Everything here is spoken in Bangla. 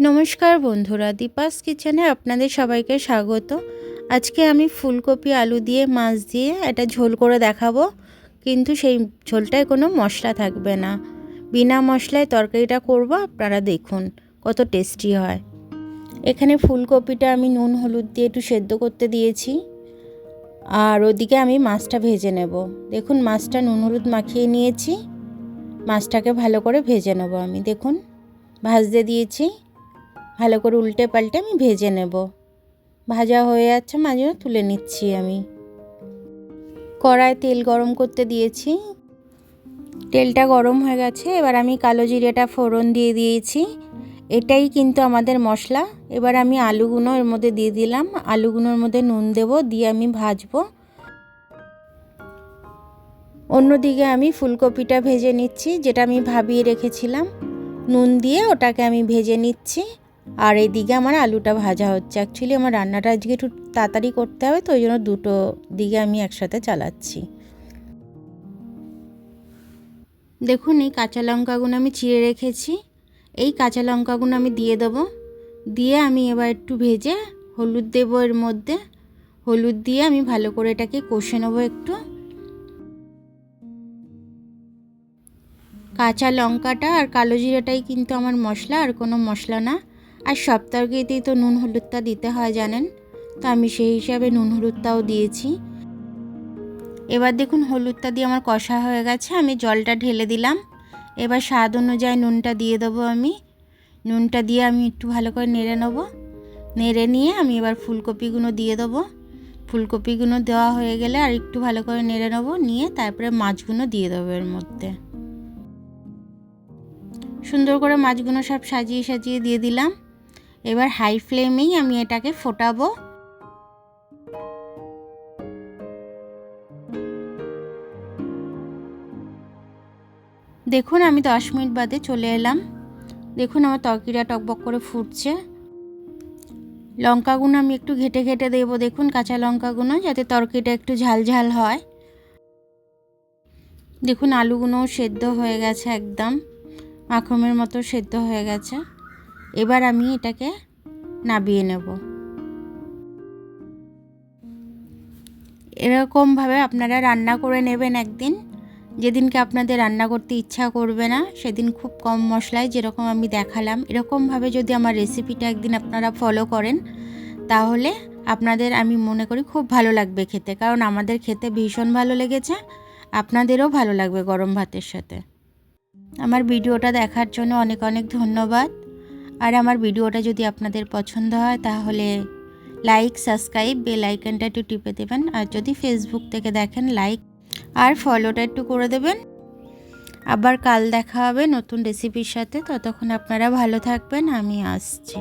নমস্কার বন্ধুরা, দীপাস কিচেনে আপনাদের সবাইকে স্বাগত। আজকে আমি ফুলকপি আলু দিয়ে মাছ দিয়ে একটা ঝোল করে দেখাবো, কিন্তু সেই ঝোলটায় কোনো মশলা থাকবে না। বিনা মশলায় তরকারিটা করব, আপনারা দেখুন কত টেস্টি হয়। এখানে ফুলকপিটা আমি নুন হলুদ দিয়ে একটু সেদ্ধ করতে দিয়েছি, আর ওদিকে আমি মাছটা ভেজে নেব। দেখুন মাছটা নুন হলুদ মাখিয়ে নিয়েছি, মাছটাকে ভালো করে ভেজে নেব। আমি দেখুন ভাজতে দিয়েছি, ভালো করে উল্টে পাল্টে আমি ভেজে নেব। ভাজা হয়ে যাচ্ছে, মাঝে তুলে নিচ্ছি। আমি কড়ায় তেল গরম করতে দিয়েছি, তেলটা গরম হয়ে গেছে। এবার আমি কালো জিরেটা ফোড়ন দিয়ে দিয়েছি, এটাই কিন্তু আমাদের মশলা। এবার আমি আলুগুলো এর মধ্যে দিয়ে দিলাম, আলুগুলোর মধ্যে নুন দেব, দিয়ে আমি ভাজবো। অন্যদিকে আমি ফুলকপিটা ভেজে নিচ্ছি, যেটা আমি ভাবিয়ে রেখেছিলাম নুন দিয়ে, ওটাকে আমি ভেজে নিচ্ছি। আর এইদিকে আমার আলুটা ভাজা হচ্ছে। অ্যাকচুয়ালি আমার রান্নাটা আজকে একটু তাড়াতাড়ি করতে হবে, তো ওই জন্য দুটো দিকে আমি একসাথে চালাচ্ছি। দেখুন এই কাঁচা লঙ্কাগুলো আমি চিড়ে রেখেছি, এই কাঁচা লঙ্কাগুলো আমি দিয়ে দেবো। দিয়ে আমি এবার একটু ভেজে হলুদ দেবো এর মধ্যে। হলুদ দিয়ে আমি ভালো করে এটাকে কষে নেবো একটু। কাঁচা লঙ্কাটা আর কালো জিরাটাই কিন্তু আমার মশলা, আর কোনো মশলা না। আর সব তরকারিতেই তো নুন হলুদটা দিতে হয় জানেন, তো আমি সেই হিসাবে নুন হলুদটাও দিয়েছি। এবার দেখুন হলুদটা দিয়ে আমার কষা হয়ে গেছে, আমি জলটা ঢেলে দিলাম। এবার স্বাদ অনুযায়ী নুনটা দিয়ে দেবো। আমি নুনটা দিয়ে আমি একটু ভালো করে নেড়ে নেব। নেড়ে নিয়ে আমি এবার ফুলকপিগুলো দিয়ে দেবো। ফুলকপিগুলো দেওয়া হয়ে গেলে আর একটু ভালো করে নেড়ে নেব, নিয়ে তারপরে মাছগুলো দিয়ে দেবো এর মধ্যে। সুন্দর করে মাছগুলো সব সাজিয়ে সাজিয়ে দিয়ে দিলাম। এবার হাই ফ্লেমেই আমি এটাকে ফোটাবো। দেখুন আমি 10 মিনিট বাদে চলে এলাম। দেখুন আমার তরকারিটা টকবক করে ফুটছে। লঙ্কাগুলো আমি একটু ঘেটে ঘেটে দেবো, দেখুন কাঁচা লঙ্কাগুলো, যাতে তরকারিটা একটু ঝাল ঝাল হয়। দেখুন আলুগুলোও সেদ্ধ হয়ে গেছে, একদম মাখনের মতো সেদ্ধ হয়ে গেছে। এবার আমি এটাকে নাবিয়ে নেব। এরকমভাবে আপনারা রান্না করে নেবেন একদিন। যেদিনকে আপনাদের রান্না করতে ইচ্ছা করবে না, সেদিন খুব কম মশলায় যেরকম আমি দেখালাম, এরকমভাবে যদি আমার রেসিপিটা একদিন আপনারা ফলো করেন, তাহলে আপনাদের আমি মনে করি খুব ভালো লাগবে খেতে। কারণ আমাদের খেতে ভীষণ ভালো লেগেছে, আপনাদেরও ভালো লাগবে গরম ভাতের সাথে। আমার ভিডিওটা দেখার জন্য অনেক অনেক ধন্যবাদ। আর আমার ভিডিওটা যদি আপনাদের পছন্দ হয়, তাহলে লাইক, সাবস্ক্রাইব, বেল আইকনটা একটু টিপে দেবেন। আর যদি ফেসবুক থেকে দেখেন, লাইক আর ফলোটা একটু করে দেবেন। আবার কাল দেখা হবে নতুন রেসিপির সাথে। ততক্ষণ আপনারা ভালো থাকবেন, আমি আসছি।